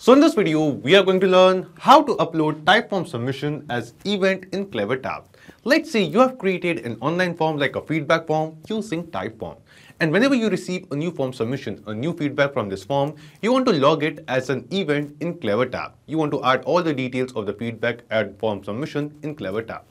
So in this video, we are going to learn how to upload Typeform submission as event in CleverTap. Let's say you have created an online form like a feedback form using Typeform. And whenever you receive a new form submission, a new feedback from this form, you want to log it as an event in CleverTap. You want to add all the details of the feedback and form submission in CleverTap.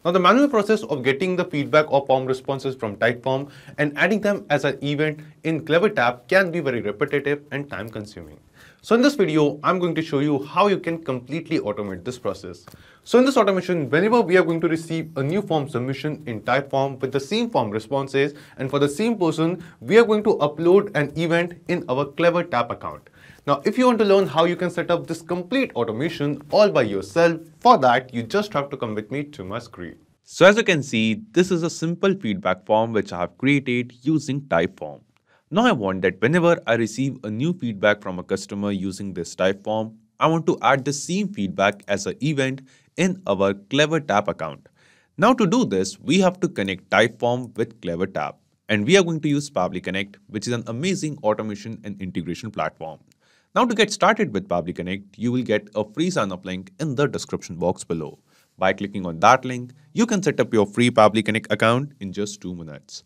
Now the manual process of getting the feedback or form responses from Typeform and adding them as an event in CleverTap can be very repetitive and time consuming. So in this video, I'm going to show you how you can completely automate this process. So in this automation, whenever we are going to receive a new form submission in Typeform with the same form responses and for the same person, we are going to upload an event in our CleverTap account. Now, if you want to learn how you can set up this complete automation all by yourself, for that, you just have to come with me to my screen. So as you can see, this is a simple feedback form which I have created using Typeform. Now I want that whenever I receive a new feedback from a customer using this Typeform, I want to add the same feedback as an event in our CleverTap account. Now to do this, we have to connect Typeform with CleverTap. And we are going to use Pabbly Connect, which is an amazing automation and integration platform. Now to get started with Pabbly Connect, you will get a free sign-up link in the description box below. By clicking on that link, you can set up your free Pabbly Connect account in just 2 minutes.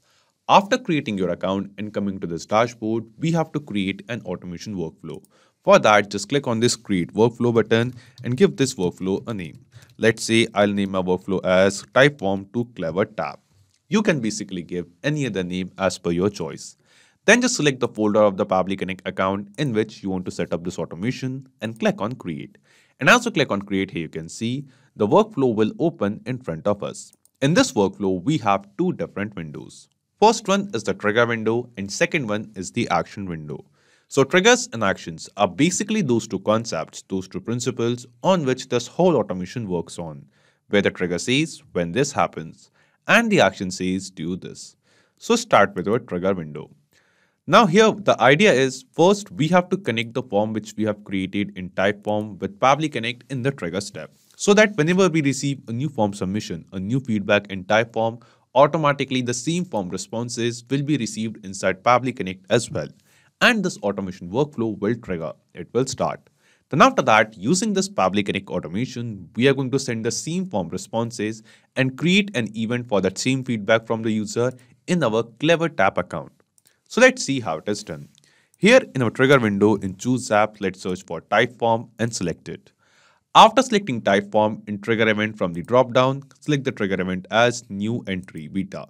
After creating your account and coming to this dashboard, we have to create an automation workflow. For that, just click on this Create Workflow button and give this workflow a name. Let's say I'll name my workflow as Typeform to CleverTap. You can basically give any other name as per your choice. Then just select the folder of the Pabbly Connect account in which you want to set up this automation and click on Create. And as you click on Create, here you can see the workflow will open in front of us. In this workflow, we have 2 different windows. First one is the trigger window and second one is the action window. So triggers and actions are basically those 2 concepts, those 2 principles on which this whole automation works on, where the trigger says when this happens and the action says do this. So start with our trigger window. Now here the idea is first we have to connect the form which we have created in Typeform with Pabbly Connect in the trigger step, so that whenever we receive a new form submission, a new feedback in Typeform, automatically the same form responses will be received inside Pabbly Connect as well. And this automation workflow will trigger. It will start. Then after that, using this Pabbly Connect automation, we are going to send the same form responses and create an event for that same feedback from the user in our CleverTap account. So let's see how it is done. Here in our trigger window in Choose App, let's search for Typeform and select it. After selecting Typeform in trigger event from the drop-down, select the trigger event as New Entry Beta.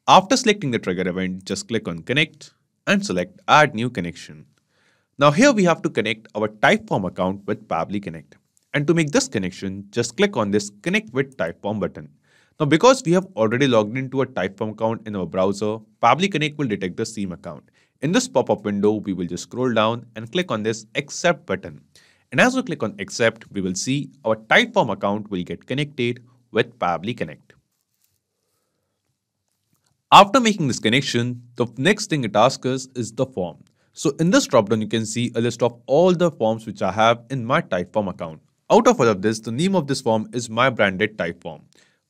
After selecting the trigger event, just click on Connect and select Add New Connection. Now here we have to connect our Typeform account with Pabbly Connect. And to make this connection, just click on this Connect with Typeform button. Now because we have already logged into a Typeform account in our browser, Pabbly Connect will detect the same account. In this pop-up window, we will just scroll down and click on this Accept button. And as we click on Accept, we will see our Typeform account will get connected with Pabbly Connect. After making this connection, the next thing it asks us is the form. So in this dropdown, you can see a list of all the forms which I have in my Typeform account. Out of all of this, the name of this form is my branded Typeform.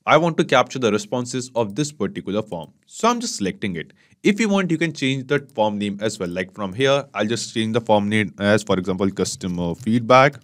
I want to capture the responses of this particular form. So I'm just selecting it. If you want, you can change the form name as well. Like from here, I'll just change the form name as, for example, customer feedback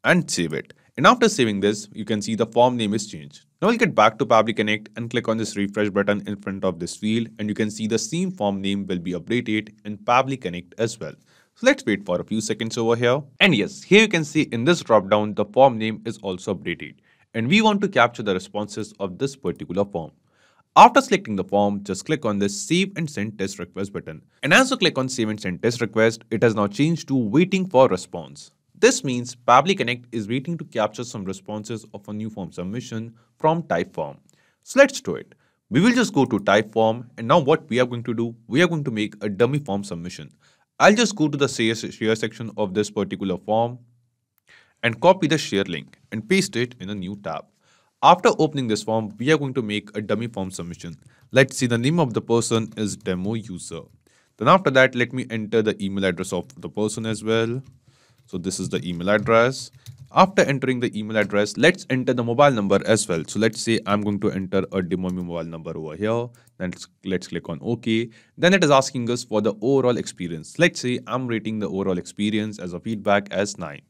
and save it. And after saving this, you can see the form name is changed. Now we'll get back to Pabbly Connect and click on this refresh button in front of this field. And you can see the same form name will be updated in Pabbly Connect as well. So let's wait for a few seconds over here. And yes, here you can see in this dropdown, the form name is also updated. And we want to capture the responses of this particular form. After selecting the form, just click on this Save and Send Test Request button. And as you click on Save and Send Test Request, it has now changed to Waiting for Response. This means Pabbly Connect is waiting to capture some responses of a new form submission from Typeform. So let's do it. We will just go to Typeform, and now what we are going to do, we are going to make a dummy form submission. I'll just go to the share section of this particular form and copy the share link and paste it in a new tab. After opening this form, we are going to make a dummy form submission. Let's see, the name of the person is demo user. Then after that, let me enter the email address of the person as well. So this is the email address. After entering the email address, let's enter the mobile number as well. So let's say I'm going to enter a demo mobile number over here. Then let's click on OK. Then it is asking us for the overall experience. Let's say I'm rating the overall experience as a feedback as 9.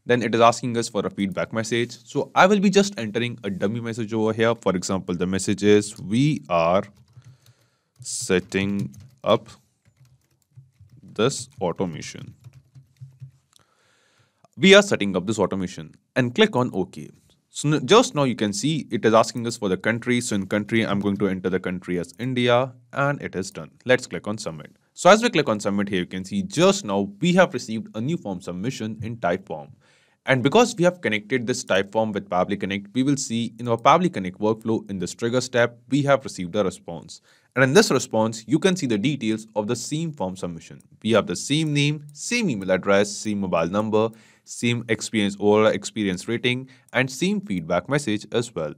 Then it is asking us for a feedback message. So I will be just entering a dummy message over here. For example, the message is we are setting up this automation. We are setting up this automation and click on OK. So just now you can see it is asking us for the country. So in country, I'm going to enter the country as India and it is done. Let's click on submit. So as we click on submit here, you can see just now we have received a new form submission in Typeform. And because we have connected this Typeform with Pabbly Connect, we will see in our Pabbly Connect workflow in this trigger step, we have received a response. And in this response, you can see the details of the same form submission. We have the same name, same email address, same mobile number, same experience or experience rating, and same feedback message as well.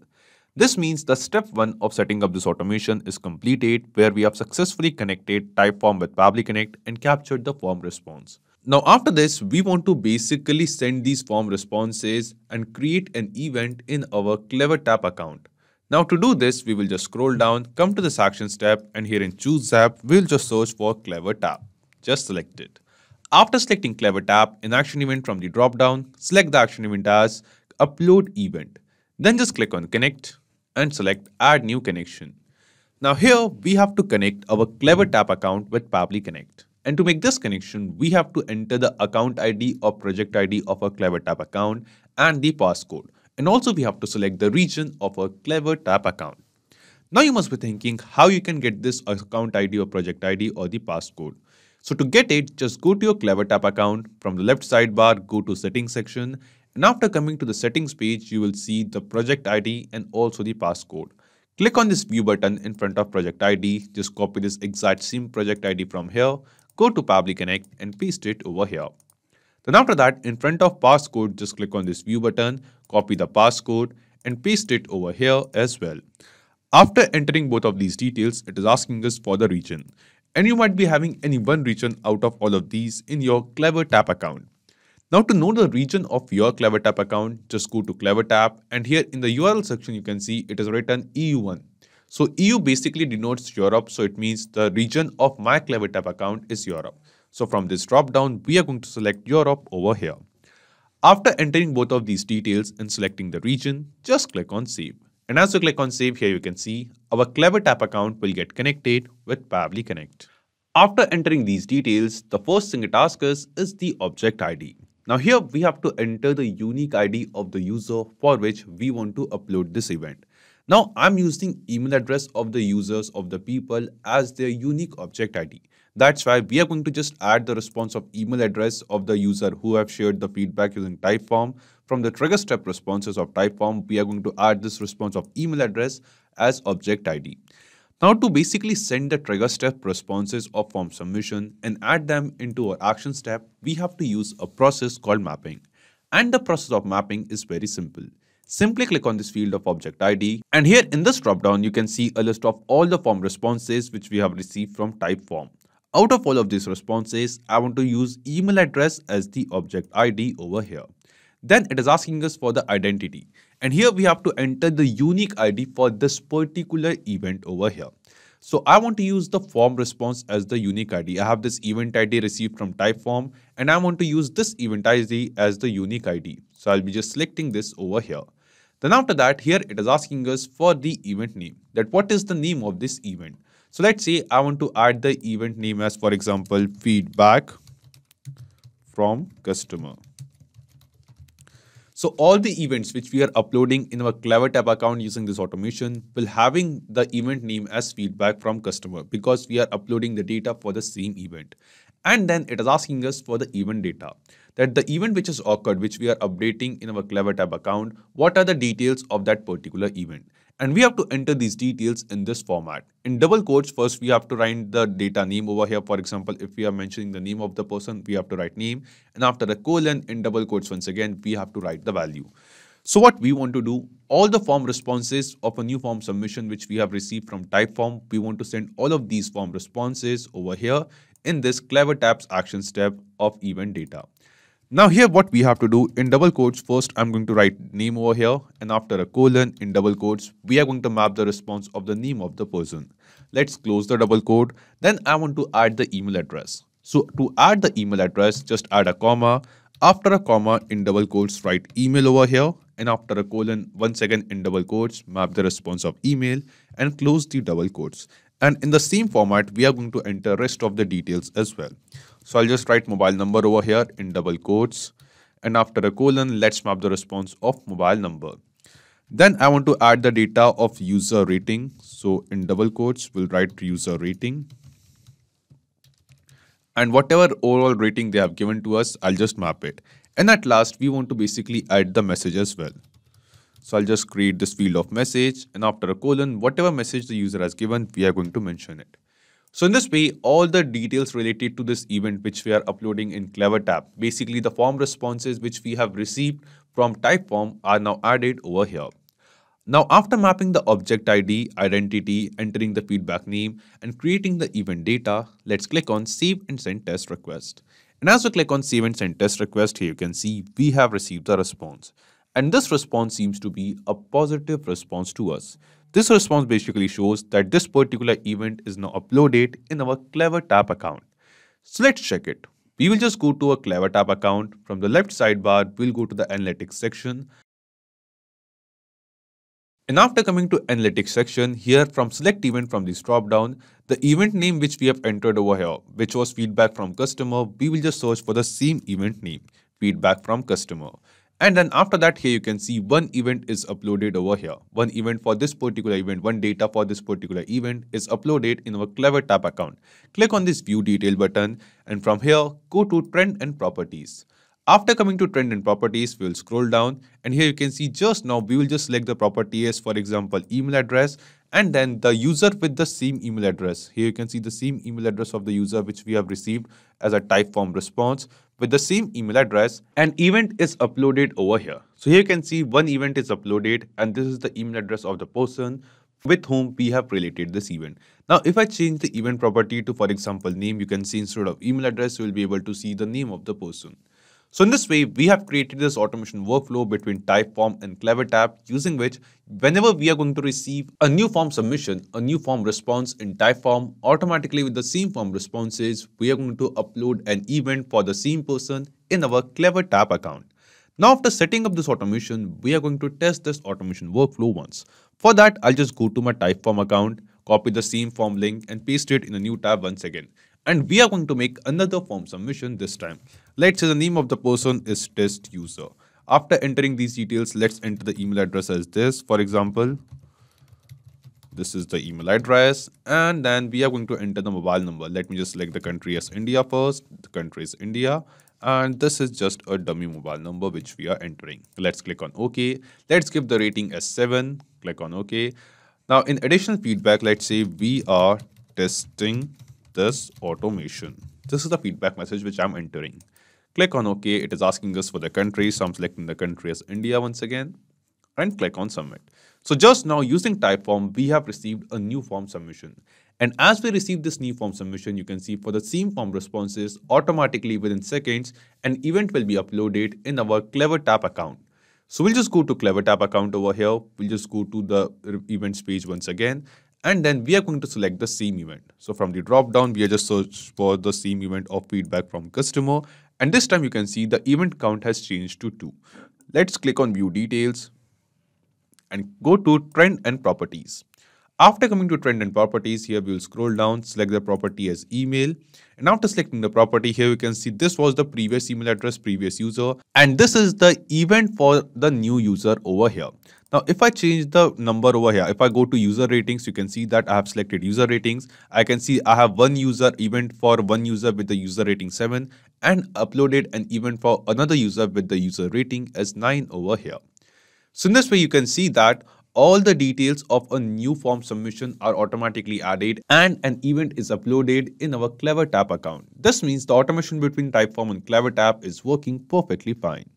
This means the step 1 of setting up this automation is completed, where we have successfully connected Typeform with Pabbly Connect and captured the form response. Now after this, we want to basically send these form responses and create an event in our CleverTap account. Now to do this, we will just scroll down, come to this Actions tab, and here in Choose app, we'll just search for CleverTap. Just select it. After selecting CleverTap, in Action Event from the drop-down, select the action event as Upload Event. Then just click on Connect and select Add New Connection. Now here, we have to connect our CleverTap account with Pabbly Connect. And to make this connection, we have to enter the account ID or project ID of our CleverTap account and the passcode. And also we have to select the region of our CleverTap account. Now you must be thinking how you can get this account ID or project ID or the passcode. So to get it, just go to your CleverTap account. From the left sidebar, go to Settings section. And after coming to the Settings page, you will see the project ID and also the passcode. Click on this View button in front of project ID. Just copy this exact same project ID from here. Go to Pabbly Connect and paste it over here. Then after that, in front of passcode, just click on this View button, copy the passcode and paste it over here as well. After entering both of these details, it is asking us for the region. And you might be having any one region out of all of these in your CleverTap account. Now to know the region of your CleverTap account, just go to CleverTap, and here in the URL section you can see it is written EU1. So EU basically denotes Europe, so it means the region of my CleverTap account is Europe. So from this drop down, we are going to select Europe over here. After entering both of these details and selecting the region, just click on Save. And as you click on Save, here you can see our CleverTap account will get connected with Pabbly Connect. After entering these details, the first thing it asks us is the object ID. Now here we have to enter the unique ID of the user for which we want to upload this event. Now I'm using email address of the users of the people as their unique object ID. That's why we are going to just add the response of email address of the user who have shared the feedback using Typeform. From the trigger step responses of Typeform, we are going to add this response of email address as object ID. Now to basically send the trigger step responses of form submission and add them into our action step, we have to use a process called mapping. And the process of mapping is very simple. Simply click on this field of object ID, and here in this dropdown you can see a list of all the form responses which we have received from Typeform. Out of all of these responses, I want to use email address as the object ID over here. Then it is asking us for the identity, and here we have to enter the unique ID for this particular event over here. So I want to use the form response as the unique ID. I have this event ID received from Typeform, and I want to use this event ID as the unique ID. So I'll be just selecting this over here. Then after that, here it is asking us for the event name, that what is the name of this event. So let's say I want to add the event name as, for example, feedback from customer. So all the events which we are uploading in our CleverTap account using this automation will having the event name as feedback from customer, because we are uploading the data for the same event. And then it is asking us for the event data, that the event which has occurred, which we are updating in our CleverTap account, what are the details of that particular event. And we have to enter these details in this format. In double quotes, first we have to write the data name over here. For example, if we are mentioning the name of the person, we have to write name. And after the colon, in double quotes, once again, we have to write the value. So what we want to do, all the form responses of a new form submission which we have received from Typeform, we want to send all of these form responses over here in this CleverTap's action step of event data. Now here what we have to do in double quotes, first I'm going to write name over here, and after a colon in double quotes, we are going to map the response of the name of the person. Let's close the double quote. Then I want to add the email address. So to add the email address, just add a comma. After a comma in double quotes, write email over here, and after a colon, once again in double quotes, map the response of email and close the double quotes. And in the same format, we are going to enter rest of the details as well. So I'll just write mobile number over here in double quotes, and after a colon, let's map the response of mobile number. Then I want to add the data of user rating. So in double quotes, we'll write user rating. And whatever overall rating they have given to us, I'll just map it. And at last, we want to basically add the message as well. So I'll just create this field of message, and after a colon, whatever message the user has given, we are going to mention it. So in this way, all the details related to this event which we are uploading in CleverTap, basically the form responses which we have received from Typeform are now added over here. Now, after mapping the object ID, identity, entering the feedback name, and creating the event data, let's click on Save and Send Test Request. And as we click on Save and Send Test Request, here you can see we have received the response. And this response seems to be a positive response to us. This response basically shows that this particular event is now uploaded in our CleverTap account. So let's check it. We will just go to a CleverTap account. From the left sidebar, we'll go to the Analytics section. And after coming to Analytics section, here from Select Event from this drop down, the event name which we have entered over here, which was feedback from customer, we will just search for the same event name, feedback from customer. And then after that, here you can see one event is uploaded over here. One event for this particular event, one data for this particular event is uploaded in our CleverTap account. Click on this View Detail button, and from here, go to Trend and Properties. After coming to Trend and Properties, we'll scroll down, and here you can see just now we will just select the property as, for example, email address, and then the user with the same email address. Here you can see the same email address of the user which we have received as a Typeform response with the same email address. An event is uploaded over here. So here you can see one event is uploaded, and this is the email address of the person with whom we have related this event. Now, if I change the event property to, for example, name, you can see instead of email address, you will be able to see the name of the person. So in this way, we have created this automation workflow between Typeform and CleverTap, using which whenever we are going to receive a new form submission, a new form response in Typeform, automatically with the same form responses, we are going to upload an event for the same person in our CleverTap account. Now, after setting up this automation, we are going to test this automation workflow once. For that, I'll just go to my Typeform account, copy the same form link and paste it in a new tab once again. And we are going to make another form submission this time. Let's say the name of the person is test user. After entering these details, let's enter the email address as this. For example, this is the email address, and then we are going to enter the mobile number. Let me just select the country as India first. The country is India, and this is just a dummy mobile number which we are entering. Let's click on OK. Let's give the rating as 7. Click on OK. Now, in additional feedback, let's say we are testing this automation. This is the feedback message which I'm entering. Click on OK. It is asking us for the country, so I'm selecting the country as India once again, and click on submit. So just now, using Typeform, we have received a new form submission. And as we receive this new form submission, you can see for the same form responses, automatically within seconds, an event will be uploaded in our CleverTap account. So we'll just go to CleverTap account over here. We'll just go to the events page once again. And then we are going to select the same event. So from the drop down, we are just search for the same event of feedback from customer. And this time you can see the event count has changed to 2. Let's click on View Details and go to Trend and Properties. After coming to Trend and Properties, here we will scroll down, select the property as email. And after selecting the property, here you can see this was the previous email address, previous user. And this is the event for the new user over here. Now, if I change the number over here, if I go to user ratings, you can see that I have selected user ratings. I can see I have one user event for one user with the user rating 7 and uploaded an event for another user with the user rating as 9 over here. So in this way, you can see that all the details of a new form submission are automatically added and an event is uploaded in our CleverTap account. This means the automation between Typeform and CleverTap is working perfectly fine.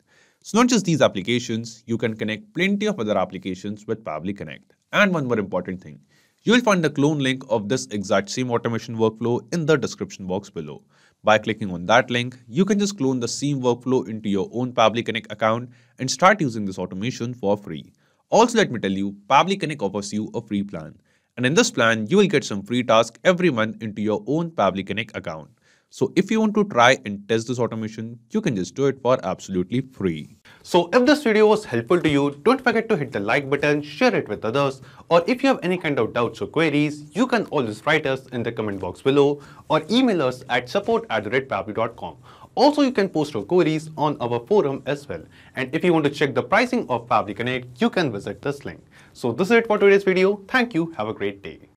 So not just these applications, you can connect plenty of other applications with Pabbly Connect. And one more important thing, you will find the clone link of this exact same automation workflow in the description box below. By clicking on that link, you can just clone the same workflow into your own Pabbly Connect account and start using this automation for free. Also, let me tell you, Pabbly Connect offers you a free plan. And in this plan, you will get some free tasks every month into your own Pabbly Connect account. So if you want to try and test this automation, you can just do it for absolutely free. So if this video was helpful to you, don't forget to hit the like button, share it with others, or if you have any kind of doubts or queries, you can always write us in the comment box below or email us at support@pabbly.com. Also, you can post your queries on our forum as well. And if you want to check the pricing of Pabbly Connect, you can visit this link. So this is it for today's video. Thank you. Have a great day.